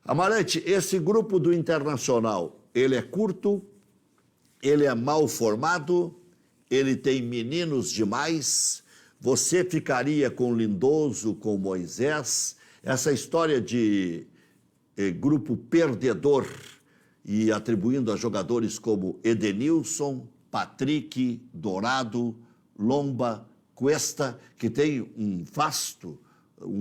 Amarante, esse grupo do Internacional, ele é curto, ele é mal formado, ele tem meninos demais. Você ficaria com Lindoso, com Moisés? Essa história de grupo perdedor e atribuindo a jogadores como Edenilson, Patrick, Dourado, Lomba, Cuesta, que tem um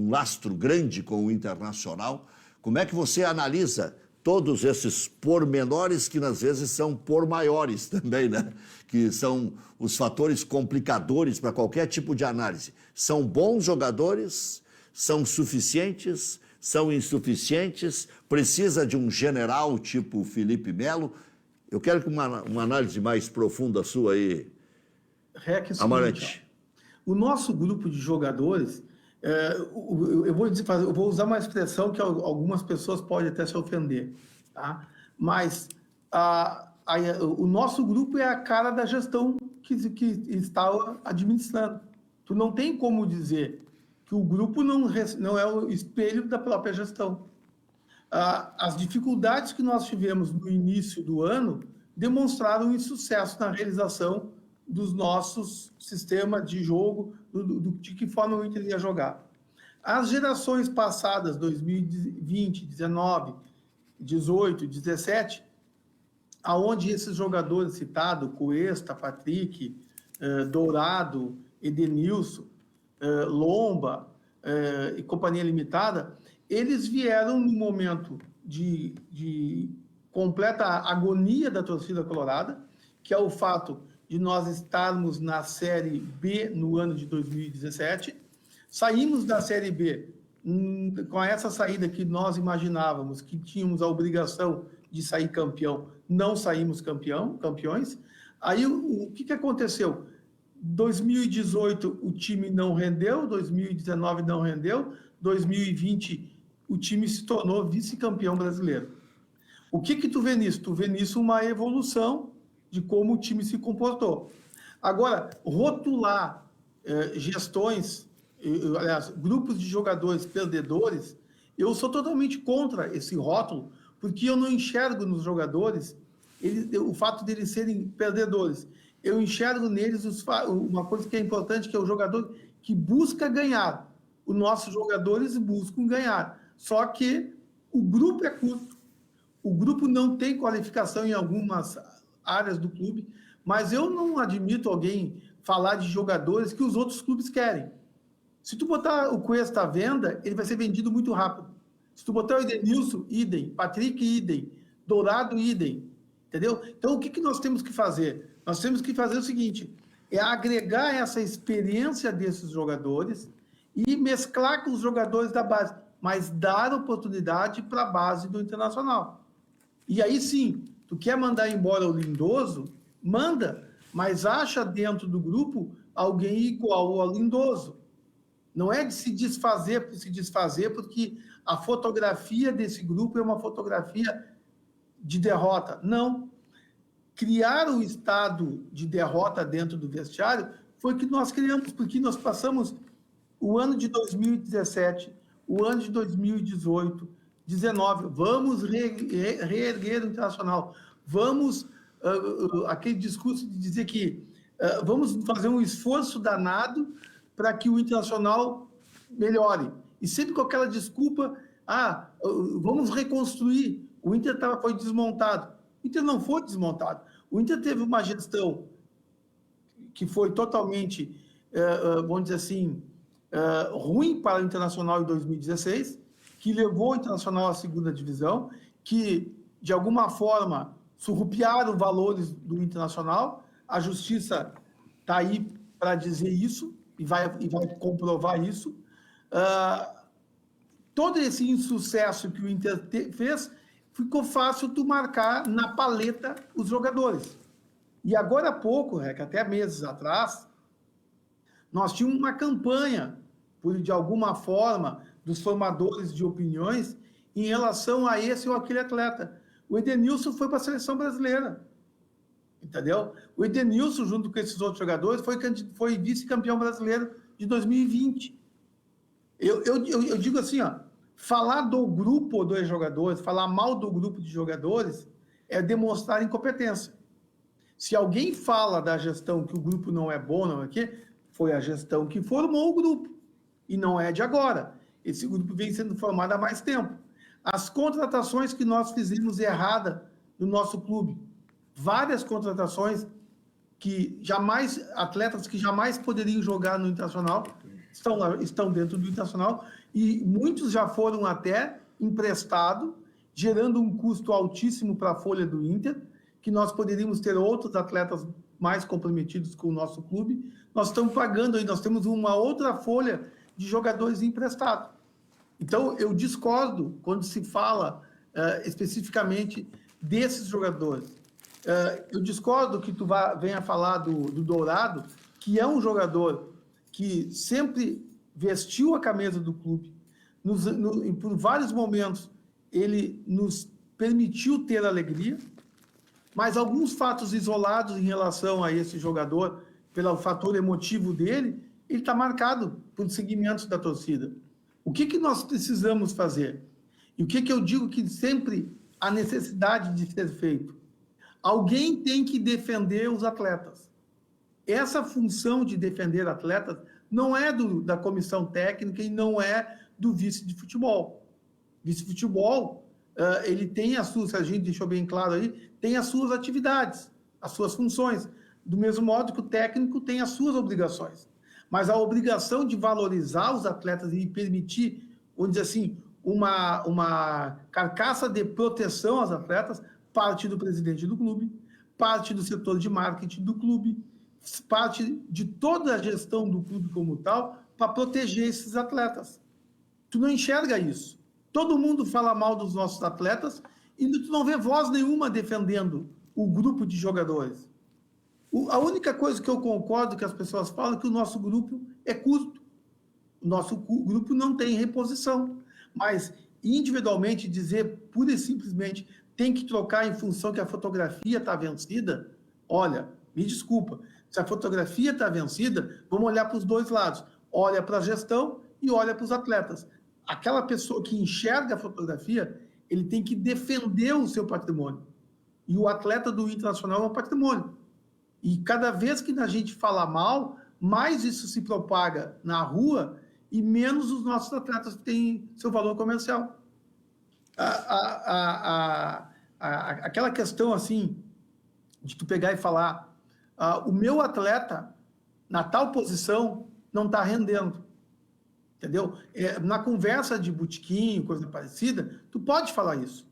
lastro grande com o Internacional. Como é que você analisa todos esses pormenores que às vezes são por maiores também, né? Que são os fatores complicadores para qualquer tipo de análise. São bons jogadores? São suficientes? São insuficientes? Precisa de um general tipo Felipe Melo? Eu quero que uma análise mais profunda sua aí, Amarante. O nosso grupo de jogadores, eu vou usar uma expressão que algumas pessoas podem até se ofender, tá? Mas o nosso grupo é a cara da gestão que está administrando. Tu não tem como dizer que o grupo não é o espelho da própria gestão. As dificuldades que nós tivemos no início do ano demonstraram insucesso na realização dos nossos sistemas de jogo, de que forma o Inter ia jogar. As gerações passadas, 2020, 19, 18, 17, aonde esses jogadores citados, Cuesta, Patrick, Dourado, Edenilson, Lomba e Companhia Limitada, eles vieram num momento de completa agonia da torcida colorada, que é o fato de nós estarmos na Série B no ano de 2017, saímos da Série B com essa saída que nós imaginávamos que tínhamos a obrigação de sair campeão, não saímos campeões. Aí o que aconteceu? 2018 o time não rendeu, 2019 não rendeu, 2020 o time se tornou vice-campeão brasileiro. O que tu vê nisso? Tu vê nisso uma evolução de como o time se comportou. Agora, rotular gestões, aliás, grupos de jogadores perdedores, eu sou totalmente contra esse rótulo, porque eu não enxergo nos jogadores o fato deles serem perdedores. Eu enxergo neles uma coisa que é importante, que é o jogador que busca ganhar. Os nossos jogadores buscam ganhar. Só que o grupo é curto. O grupo não tem qualificação em algumas áreas do clube, mas eu não admito alguém falar de jogadores que os outros clubes querem. Se tu botar o Cuesta à venda, ele vai ser vendido muito rápido. Se tu botar o Edenilson, idem. Patrick, idem. Dourado, idem. Entendeu? Então, o que nós temos que fazer? Nós temos que fazer o seguinte, é agregar essa experiência desses jogadores e mesclar com os jogadores da base, mas dar oportunidade para a base do Internacional. E aí sim, tu quer mandar embora o Lindoso? Manda, mas acha dentro do grupo alguém igual ao Lindoso. Não é de se desfazer por se desfazer, porque a fotografia desse grupo é uma fotografia de derrota. Não. Criar o estado de derrota dentro do vestiário foi que nós criamos, porque nós passamos o ano de 2017, o ano de 2018, 19, vamos reerguer o Internacional, vamos, aquele discurso de dizer que vamos fazer um esforço danado para que o Internacional melhore. E sempre com aquela desculpa, vamos reconstruir. O Inter foi desmontado. O Inter não foi desmontado. O Inter teve uma gestão que foi totalmente, vamos dizer assim, ruim para o Internacional em 2016, que levou o Internacional à segunda divisão, que, de alguma forma, surrupiaram valores do Internacional. A Justiça está aí para dizer isso e vai comprovar isso. Todo esse insucesso que o Inter fez, ficou fácil tu marcar na paleta os jogadores. E agora há pouco, até meses atrás, nós tínhamos uma campanha, de alguma forma, dos formadores de opiniões em relação a esse ou aquele atleta. O Edenilson foi para a seleção brasileira, entendeu? O Edenilson, junto com esses outros jogadores, foi vice-campeão brasileiro de 2020. Eu digo assim, Falar do grupo dos jogadores, falar mal do grupo de jogadores, é demonstrar incompetência. Se alguém fala da gestão que o grupo não é bom, não é quê, foi a gestão que formou o grupo. E não é de agora. Esse grupo vem sendo formado há mais tempo. As contratações que nós fizemos errada no nosso clube, várias contratações que jamais, atletas que jamais poderiam jogar no Internacional, estão dentro do Internacional, e muitos já foram até emprestados, gerando um custo altíssimo para a folha do Inter, que nós poderíamos ter outros atletas mais comprometidos com o nosso clube. Nós estamos pagando aí, nós temos uma outra folha de jogadores emprestados. Então, eu discordo quando se fala especificamente desses jogadores. Eu discordo que tu venha falar do Dourado, que é um jogador que sempre vestiu a camisa do clube. Por vários momentos, ele nos permitiu ter alegria, mas alguns fatos isolados em relação a esse jogador, pelo fator emotivo dele, ele está marcado por segmentos da torcida. O que nós precisamos fazer? E o que eu digo que sempre há necessidade de ser feito? Alguém tem que defender os atletas. Essa função de defender atletas não é da comissão técnica e não é do vice de futebol. Vice-futebol, ele tem as suas, a gente deixou bem claro aí, tem as suas atividades, as suas funções, do mesmo modo que o técnico tem as suas obrigações. Mas a obrigação de valorizar os atletas e permitir, vamos dizer assim, uma carcaça de proteção aos atletas, parte do presidente do clube, parte do setor de marketing do clube, parte de toda a gestão do clube como tal, para proteger esses atletas. Tu não enxerga isso. Todo mundo fala mal dos nossos atletas e tu não vê voz nenhuma defendendo o grupo de jogadores. A única coisa que eu concordo que as pessoas falam é que o nosso grupo é curto. O nosso grupo não tem reposição. Mas, individualmente, dizer pura e simplesmente tem que trocar em função que a fotografia está vencida, olha, me desculpa, se a fotografia está vencida, vamos olhar para os dois lados. Olha para a gestão e olha para os atletas. Aquela pessoa que enxerga a fotografia, ele tem que defender o seu patrimônio. E o atleta do Internacional é um patrimônio. E cada vez que a gente fala mal, mais isso se propaga na rua e menos os nossos atletas têm seu valor comercial. Aquela questão assim, de tu pegar e falar, o meu atleta, na tal posição, não está rendendo. Entendeu? Na conversa de botequim, coisa parecida, tu pode falar isso.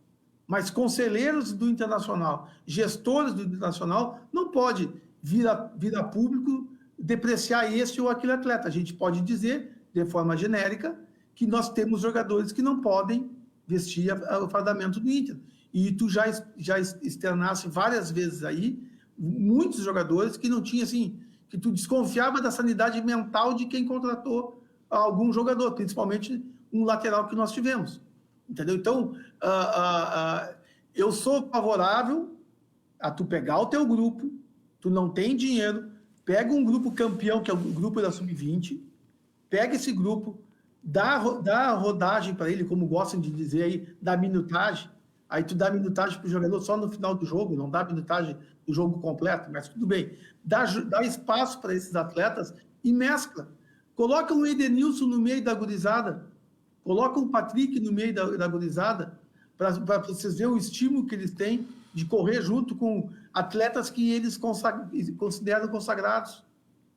Mas conselheiros do Internacional, gestores do Internacional, não pode vir a público depreciar esse ou aquele atleta. A gente pode dizer, de forma genérica, que nós temos jogadores que não podem vestir o fardamento do Inter. E tu já externasse várias vezes aí, muitos jogadores que não tinham, assim, que tu desconfiava da sanidade mental de quem contratou algum jogador, principalmente um lateral que nós tivemos. Entendeu? Então, eu sou favorável a tu pegar o teu grupo, tu não tem dinheiro, pega um grupo campeão, que é o grupo da Sub-20, pega esse grupo, dá rodagem para ele, como gostam de dizer aí, dá minutagem, aí tu dá minutagem para o jogador só no final do jogo, não dá minutagem do jogo completo, mas tudo bem. Dá espaço para esses atletas e mescla. Coloca um Edenilson no meio da gurizada, coloca um Patrick no meio da gurizada, para vocês verem o estímulo que eles têm de correr junto com atletas que eles consideram consagrados.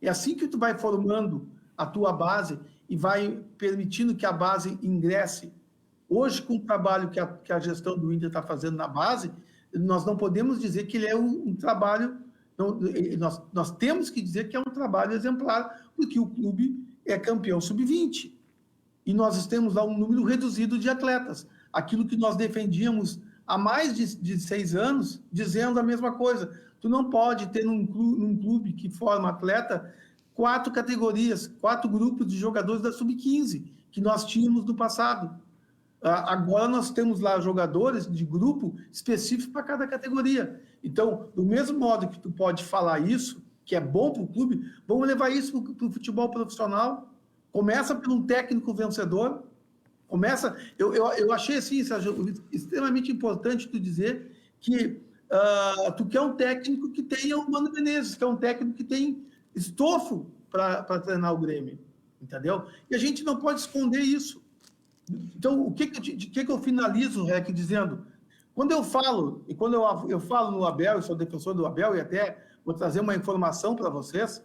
É assim que tu vai formando a tua base e vai permitindo que a base ingresse. Hoje, com o trabalho que a gestão do Inter está fazendo na base, nós não podemos dizer que ele é um trabalho... Nós temos que dizer que é um trabalho exemplar, porque o clube é campeão sub-20. E nós temos lá um número reduzido de atletas. Aquilo que nós defendíamos há mais de 6 anos, dizendo a mesma coisa. Tu não pode ter num clube que forma atleta 4 categorias, 4 grupos de jogadores da sub-15, que nós tínhamos no passado. Agora nós temos lá jogadores de grupo específico para cada categoria. Então, do mesmo modo que tu pode falar isso, que é bom para o clube, vamos levar isso para o futebol profissional. Começa por um técnico vencedor, Eu achei assim, Sérgio, extremamente importante tu dizer que tu quer um técnico que tenha o Mano Menezes, que é um técnico que tem estofo para treinar o Grêmio, entendeu? E a gente não pode esconder isso. Então, de que eu finalizo, Rec, dizendo? Quando eu falo, e quando eu falo no Abel, eu sou defensor do Abel, e até vou trazer uma informação para vocês,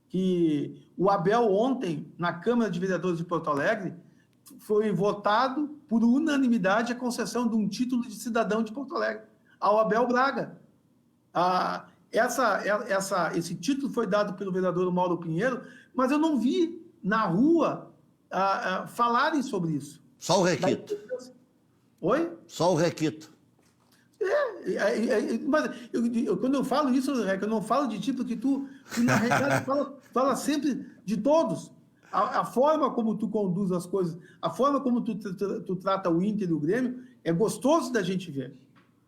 que o Abel ontem, na Câmara de Vereadores de Porto Alegre, foi votado por unanimidade a concessão de um título de cidadão de Porto Alegre ao Abel Braga. Esse título foi dado pelo vereador Mauro Pinheiro, mas eu não vi na rua falarem sobre isso. Só o requito. Oi? Só o requito. Mas quando eu falo isso, eu não falo de ti, porque tu na realidade, fala sempre de todos. A forma como tu conduz as coisas, a forma como tu trata o Inter e o Grêmio, é gostoso da gente ver.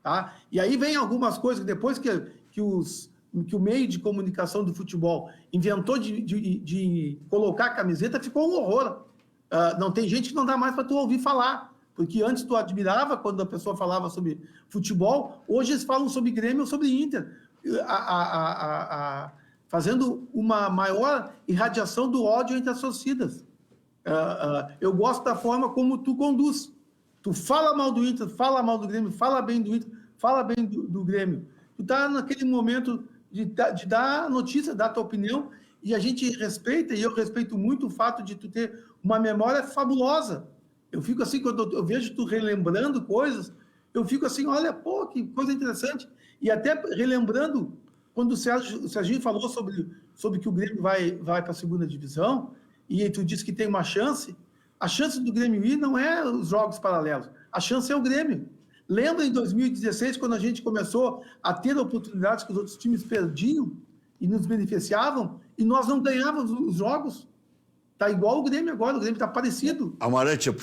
Tá? E aí vem algumas coisas, depois que o meio de comunicação do futebol inventou de colocar a camiseta, ficou um horror. Não tem gente que não dá mais para tu ouvir falar. Porque antes tu admirava quando a pessoa falava sobre futebol, hoje eles falam sobre Grêmio ou sobre Inter, fazendo uma maior irradiação do ódio entre as torcidas. Eu gosto da forma como tu conduz. Tu fala mal do Inter, fala mal do Grêmio, fala bem do Inter, fala bem do Grêmio. Tu está naquele momento de dar notícia, dar tua opinião, e a gente respeita, e eu respeito muito o fato de tu ter uma memória fabulosa. Eu fico assim, quando eu vejo tu relembrando coisas, eu fico assim, olha, pô, que coisa interessante. E até relembrando, quando o Serginho falou sobre que o Grêmio vai para a segunda divisão, e tu disse que tem uma chance, a chance do Grêmio ir não é os jogos paralelos, a chance é o Grêmio. Lembra em 2016, quando a gente começou a ter oportunidades que os outros times perdiam e nos beneficiavam, e nós não ganhávamos os jogos? Está igual o Grêmio agora, o Grêmio está parecido. Amarante, eu preciso